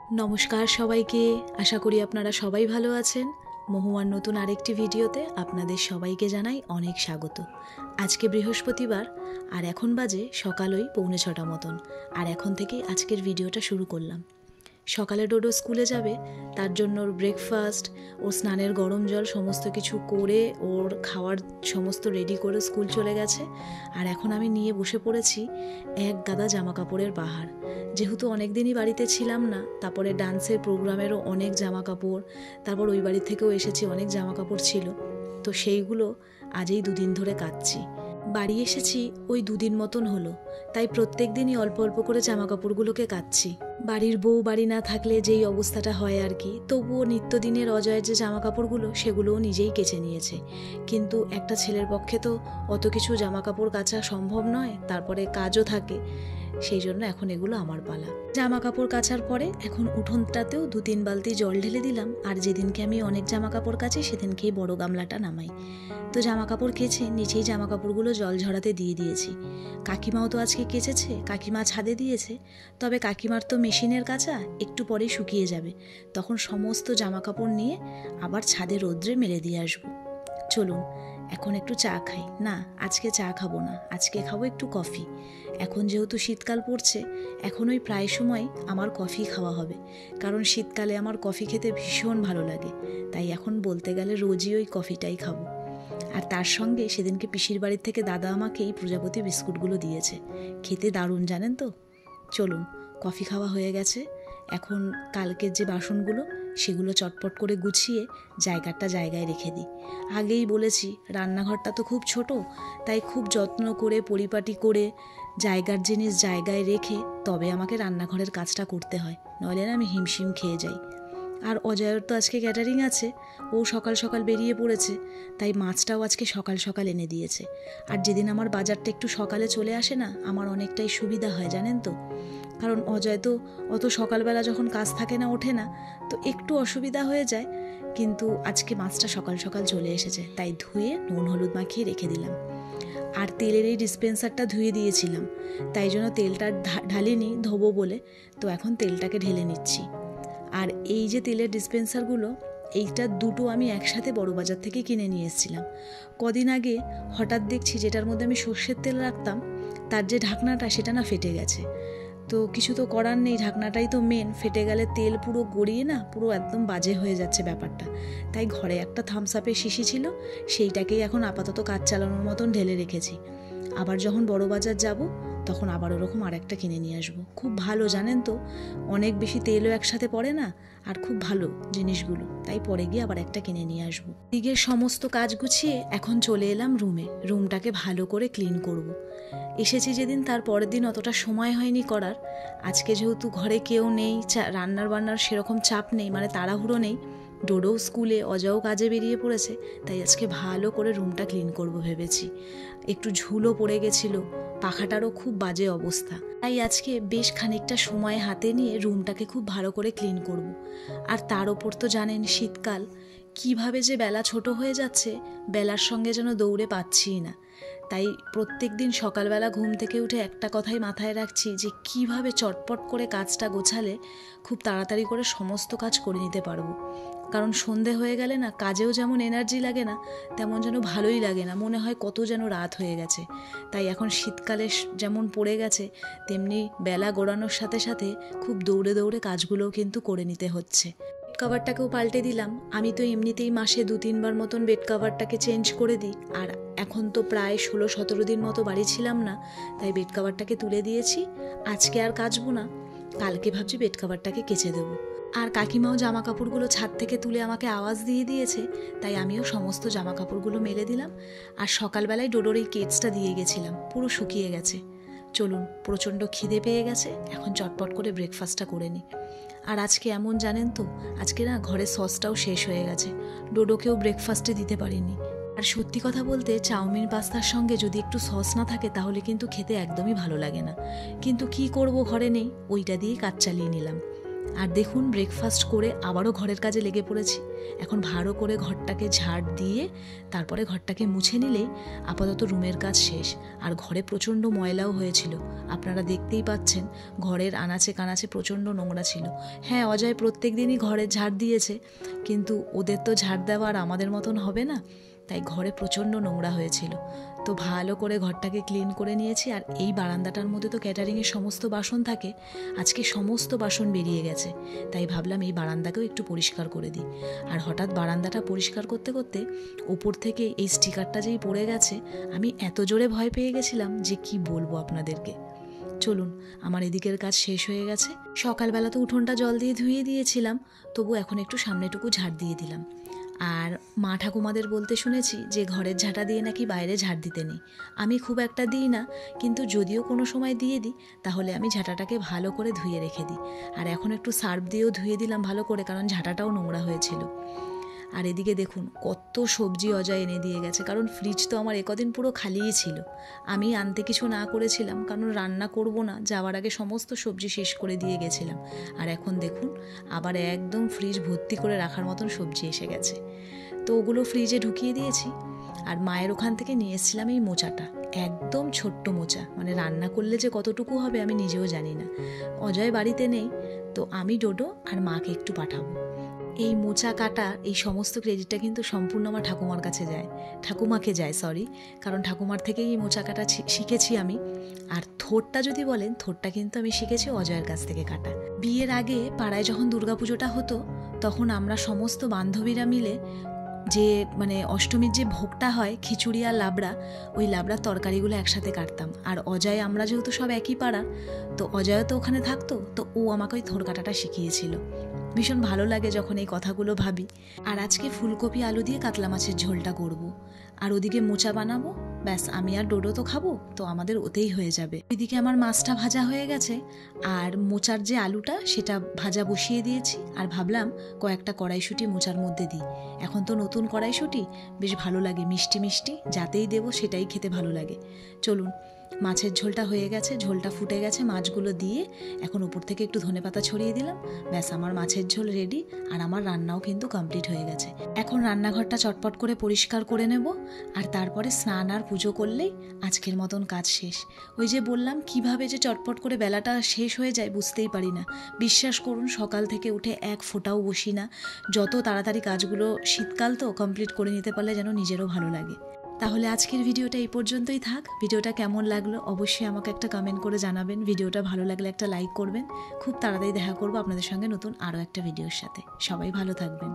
নমস্কার সবাইকে। আশা করি আপনারা সবাই ভালো আছেন। মহুয়ার নতুন আরেকটি ভিডিওতে আপনাদের সবাইকে জানাই অনেক স্বাগত। আজকে বৃহস্পতিবার আর এখন বাজে সকাল ওই 6:45 মতন। আর এখন থেকেই আজকের ভিডিওটা শুরু করলাম। সকালে ডোডো স্কুলে যাবে, তার জন্য ওর ব্রেকফাস্ট, ওর স্নানের গরম জল সমস্ত কিছু করে ওর খাওয়ার সমস্ত রেডি করে স্কুল চলে গেছে। আর এখন আমি নিয়ে বসে পড়েছি এক গাদা জামা কাপড়ের বাহার। যেহেতু অনেক দিনই বাড়িতে ছিলাম না, তারপরে ডান্সের প্রোগ্রামেরও অনেক জামা কাপড়, তারপর ওই বাড়ি থেকেও এসেছি, অনেক জামা কাপড় ছিল, তো সেইগুলো আজই 2 দিন ধরে কাচ্ছি। বাড়ি এসেছি ওই 2 দিন মতন হলো, তাই প্রত্যেক দিনই অল্প অল্প করে জামা কাপড়গুলোকে কাচ্ছি। বাড়ির বউ বাড়ি না থাকলে যেই অবস্থাটা হয় আর কি, তবুও নিত্যদিনের অজয়ের যে জামা কাপড়গুলো সেগুলোও নিজেই কেচে নিয়েছে। কিন্তু একটা ছেলের পক্ষে তো অত কিছু জামা কাপড় কাচা সম্ভব নয়, তারপরে কাজও থাকে, সেই জন্য এখন এগুলো আমার পালা। জামা কাপড় কাচার পরে এখন উঠোনটাতেও 2-3 বালতি জল ঢেলে দিলাম। আর যেদিনকে আমি অনেক জামা কাপড় কাচি সেদিনকেই বড় গামলাটা নামাই। তো জামা কাপড় কেচে নিচেই জামা কাপড়গুলো জল ঝরাতে দিয়ে দিয়েছি। কাকিমাও তো আজকে কেচেছে, কাকিমা ছাদে দিয়েছে। তবে কাকিমার তো মেশিনের কাচা, একটু পরেই শুকিয়ে যাবে, তখন সমস্ত জামা কাপড় নিয়ে আবার ছাদে রোদ্রে মেলে দিয়ে আসবো। চলুন এখন একটু চা খাই। না, আজকে চা খাবো না, আজকে খাবো একটু কফি। এখন যেহেতু শীতকাল পড়ছে, এখন ওই প্রায় সময় আমার কফি খাওয়া হবে, কারণ শীতকালে আমার কফি খেতে ভীষণ ভালো লাগে। তাই এখন বলতে গেলে রোজই ওই কফিটাই খাবো। আর তার সঙ্গে সেদিনকে পিসির বাড়ির থেকে দাদা আমাকে এই প্রজাপতি বিস্কুটগুলো দিয়েছে, খেতে দারুণ, জানেন তো। চলুন, কফি খাওয়া হয়ে গেছে, এখন কালকের যে বাসনগুলো সেগুলো চটপট করে গুছিয়ে জায়গায় রেখে দিই। আগেই বলেছি রান্নাঘরটা তো খুব ছোট, তাই খুব যত্ন করে পরিপাটি করে জায়গার জিনিস জায়গায় রেখে তবে আমাকে রান্নাঘরের কাজটা করতে হয়, নইলে না আমি হিমশিম খেয়ে যাই। আর অজয়ের তো আজকে ক্যাটারিং আছে, ও সকাল সকাল বেরিয়ে পড়েছে, তাই মাছটাও আজকে সকাল সকাল এনে দিয়েছে। আর যেদিন আমার বাজারটা একটু সকালে চলে আসে না, আমার অনেকটাই সুবিধা হয়, জানেন তো। কারণ অজয় তো অত সকালবেলা যখন কাজ থাকে না, ওঠে না, তো একটু অসুবিধা হয়ে যায়। কিন্তু আজকে মাছটা সকাল সকাল চলে এসেছে, তাই ধুয়ে নুন হলুদ মাখিয়ে রেখে দিলাম। আর তেলের এই ডিসপেন্সারটা ধুয়ে দিয়েছিলাম, তাই জন্য তেলটা ঢালিনি, ধোবো বলে, তো এখন তেলটাকে ঢেলে নিচ্ছি। আর এই যে তেলের ডিসপেন্সারগুলো, এইটা দুটো আমি একসাথে বড় বাজার থেকে কিনে নিয়ে এসেছিলাম। কদিন আগে হঠাৎ দেখছি যেটার মধ্যে আমি সর্ষের তেল রাখতাম, তার যে ঢাকনাটা সেটা না ফেটে গেছে। তো কিছু তো করার নেই, ঢাকনাটাই তো মেন, ফেটে গেলে তেল পুরো গড়িয়ে না পুরো একদম বাজে হয়ে যাচ্ছে ব্যাপারটা। তাই ঘরে একটা থামস আপের শিশি ছিল, সেইটাকেই এখন আপাতত কাজ চালানোর মতন ঢেলে রেখেছি। আবার যখন বড় বাজার যাব তখন আবার ওরকম আরেকটা কিনে নিয়ে আসবো। খুব ভালো, জানেন তো, অনেক বেশি তেলও একসাথে পড়ে না, আর খুব ভালো জিনিসগুলো, তাই পরে গিয়ে আবার একটা কিনে নিয়ে আসবো। দিকের সমস্ত কাজ গুছিয়ে এখন চলে এলাম রুমে। রুমটাকে ভালো করে ক্লিন করব। এসেছি যেদিন, তার পরের দিন অতটা সময় হয়নি করার। আজকে যেহেতু ঘরে কেউ নেই, রান্নার বান্নার সেরকম চাপ নেই, মানে তাড়াহুড়ো নেই, ডোডো স্কুলে, অজয়ও কাজে বেরিয়ে পড়েছে, তাই আজকে ভালো করে রুমটা ক্লিন করব ভেবেছি। একটু ঝুলও পড়ে গেছিলো, পাখাটারও খুব বাজে অবস্থা, তাই আজকে বেশ খানিকটা সময় হাতে নিয়ে রুমটাকে খুব ভালো করে ক্লিন করব। আর তার ওপর তো জানেন শীতকাল, কিভাবে যে বেলা ছোট হয়ে যাচ্ছে, বেলার সঙ্গে যেন দৌড়ে পাচ্ছিই না। তাই প্রত্যেক দিন সকালবেলা ঘুম থেকে উঠে একটা কথাই মাথায় রাখছি, যে কিভাবে চটপট করে কাজটা গোছালে খুব তাড়াতাড়ি করে সমস্ত কাজ করে নিতে পারবো। কারণ সন্ধে হয়ে গেলে না কাজেও যেমন এনার্জি লাগে না, তেমন যেন ভালোই লাগে না, মনে হয় কত যেন রাত হয়ে গেছে। তাই এখন শীতকালে যেমন পড়ে গেছে, তেমনি বেলা গড়ানোর সাথে সাথে খুব দৌড়ে দৌড়ে কাজগুলোও কিন্তু করে নিতে হচ্ছে। বেড কাভারটাকেও পাল্টে দিলাম। আমি তো এমনিতেই মাসে 2-3 বার মতন বেড কাভারটাকে চেঞ্জ করে দিই, আর এখন তো প্রায় 16-17 দিন মতো বাড়ি ছিলাম না, তাই বেড কাভারটাকে তুলে দিয়েছি। আজকে আর কাচবো না, কালকে ভাবছি বেড কাভারটাকে কেচে দেবো। আর কাকিমাও জামা কাপড়গুলো ছাদ থেকে তুলে আমাকে আওয়াজ দিয়ে দিয়েছে, তাই আমিও সমস্ত জামা কাপড়গুলো মেলে দিলাম। আর সকালবেলায় ডোডোর এই কেটসটা দিয়ে গেছিলাম, পুরো শুকিয়ে গেছে। চলুন, প্রচণ্ড খিদে পেয়ে গেছে, এখন চটপট করে ব্রেকফাস্টটা করে নিই। আর আজকে এমন, জানেন তো, আজকে না ঘরে সসটাও শেষ হয়ে গেছে, ডোডোকেও ব্রেকফাস্টে দিতে পারিনি। আর সত্যি কথা বলতে, চাউমিন পাস্তার সঙ্গে যদি একটু সস না থাকে তাহলে কিন্তু খেতে একদমই ভালো লাগে না, কিন্তু কি করব, ঘরে নেই, ওইটা দিয়েই কাজ চালিয়ে নিলাম। আর দেখুন ব্রেকফাস্ট করে আবারও ঘরের কাজে লেগে পড়েছি। এখন ভালো করে ঘরটাকে ঝাড় দিয়ে তারপরে ঘরটাকে মুছে নিলেই আপাতত রুমের কাজ শেষ। আর ঘরে প্রচণ্ড ময়লাও হয়েছিল, আপনারা দেখতেই পাচ্ছেন ঘরের আনাচে কানাচে প্রচণ্ড নোংরা ছিল। হ্যাঁ, অজয় প্রত্যেক দিনই ঘরের ঝাড় দিয়েছে, কিন্তু ওদের তো ঝাড় দেওয়া আর আমাদের মতন হবে না, তাই ঘরে প্রচণ্ড নোংরা হয়েছিল। তো ভালো করে ঘরটাকে ক্লিন করে নিয়েছি। আর এই বারান্দাটার মধ্যে তো ক্যাটারিংয়ের সমস্ত বাসন থাকে, আজকে সমস্ত বাসন বেরিয়ে গেছে, তাই ভাবলাম এই বারান্দাকেও একটু পরিষ্কার করে দিই। আর হঠাৎ বারান্দাটা পরিষ্কার করতে করতে ওপর থেকে এই স্টিকারটা যেই পড়ে গেছে, আমি এত জোরে ভয় পেয়ে গেছিলাম যে কি বলবো আপনাদেরকে। চলুন, আমার এদিকের কাজ শেষ হয়ে গেছে। সকালবেলা তো উঠোনটা জল দিয়ে ধুয়ে দিয়েছিলাম, তবু এখন একটু সামনেটুকু ঝাড় দিয়ে দিলাম। আর মা ঠাকুমাদের বলতে শুনেছি যে ঘরের ঝাঁটা দিয়ে নাকি বাইরে ঝাড় দিতে নেই। আমি খুব একটা দিই না, কিন্তু যদিও কোনো সময় দিয়ে দিই তাহলে আমি ঝাঁটাটাকে ভালো করে ধুয়ে রেখে দিই। আর এখন একটু সার্ফ দিয়েও ধুয়ে দিলাম ভালো করে, কারণ ঝাঁটাটাও নোংরা হয়েছিল। আর এদিকে দেখুন কত সবজি অজয় এনে দিয়ে গেছে, কারণ ফ্রিজ তো আমার একদিন পুরো খালিই ছিল। আমি আনতে কিছু না করেছিলাম, কারণ রান্না করব না, যাওয়ার আগে সমস্ত সবজি শেষ করে দিয়ে গেছিলাম। আর এখন দেখুন আবার একদম ফ্রিজ ভর্তি করে রাখার মতন সবজি এসে গেছে, তো ওগুলো ফ্রিজে ঢুকিয়ে দিয়েছি। আর মায়ের ওখান থেকে নিয়ে এসেছিলাম এই মোচাটা, একদম ছোট্ট মোচা, মানে রান্না করলে যে কতটুকু হবে আমি নিজেও জানি না। অজয় বাড়িতে নেই, তো আমি ডোডো আর মাকে একটু পাঠাবো। এই মোচা কাটা এই সমস্ত ক্রেডিটটা কিন্তু সম্পূর্ণ আমার ঠাকুমার কাছে যায়, ঠাকুমাকে যায়, সরি, কারণ ঠাকুমার থেকেই এই মোচা কাটা শিখেছি আমি। আর থোরটা যদি বলেন, থোরটা কিন্তু আমি শিখেছি অজয়ের কাছ থেকে কাটা। বিয়ের আগে পাড়ায় যখন দুর্গাপুজোটা হতো, তখন আমরা সমস্ত বান্ধবীরা মিলে যে মানে অষ্টমীর যে ভোগটা হয় খিচুড়ি আর লাবড়া, ওই লাবড়ার তরকারিগুলো একসাথে কাটতাম। আর অজয়, আমরা যেহেতু সব একই পাড়া, তো অজয় তো ওখানে থাকতো, তো ও আমাকে ওই থোর কাটাটা শিখিয়েছিল। ভীষণ ভালো লাগে যখন এই কথাগুলো ভাবি। আর আজকে ফুলকপি আলু দিয়ে কাতলা মাছের ঝোলটা করব, আর ওদিকে মোচা বানাবো, ব্যাস আমি আর ডোডো তো খাবো, তো আমাদের ওতেই হয়ে যাবে। ওইদিকে আমার মাছটা ভাজা হয়ে গেছে, আর মোচার যে আলুটা সেটা ভাজা বসিয়ে দিয়েছি। আর ভাবলাম কয়েকটা কড়াইশুঁটি মোচার মধ্যে দিই, এখন তো নতুন কড়াইশুঁটি, বেশ ভালো লাগে, মিষ্টি মিষ্টি, যাতেই দেবো সেটাই খেতে ভালো লাগে। চলুন, মাছের ঝোলটা হয়ে গেছে, ঝোলটা ফুটে গেছে, মাছগুলো দিয়ে এখন উপর থেকে একটু ধনেপাতা ছড়িয়ে দিলাম, ব্যাস আমার মাছের ঝোল রেডি। আর আমার রান্নাও কিন্তু কমপ্লিট হয়ে গেছে। এখন রান্নাঘরটা চটপট করে পরিষ্কার করে নেব, আর তারপরে স্নান আর পুজো করলেই আজকের মতন কাজ শেষ। ওই যে বললাম কিভাবে যে চটপট করে বেলাটা শেষ হয়ে যায় বুঝতেই পারি না। বিশ্বাস করুন, সকাল থেকে উঠে এক ফোঁটাও বসি না, যত তাড়াতাড়ি কাজগুলো, শীতকাল তো, কমপ্লিট করে নিতে পারলে যেন নিজেরও ভালো লাগে। তাহলে আজকের ভিডিওটা এই পর্যন্তই থাক। ভিডিওটা কেমন লাগলো অবশ্যই আমাকে একটা কমেন্ট করে জানাবেন। ভিডিওটা ভালো লাগলে একটা লাইক করবেন। খুব তাড়াতাড়ি দেখা করবো আপনাদের সঙ্গে নতুন আরও একটা ভিডিওর সাথে। সবাই ভালো থাকবেন।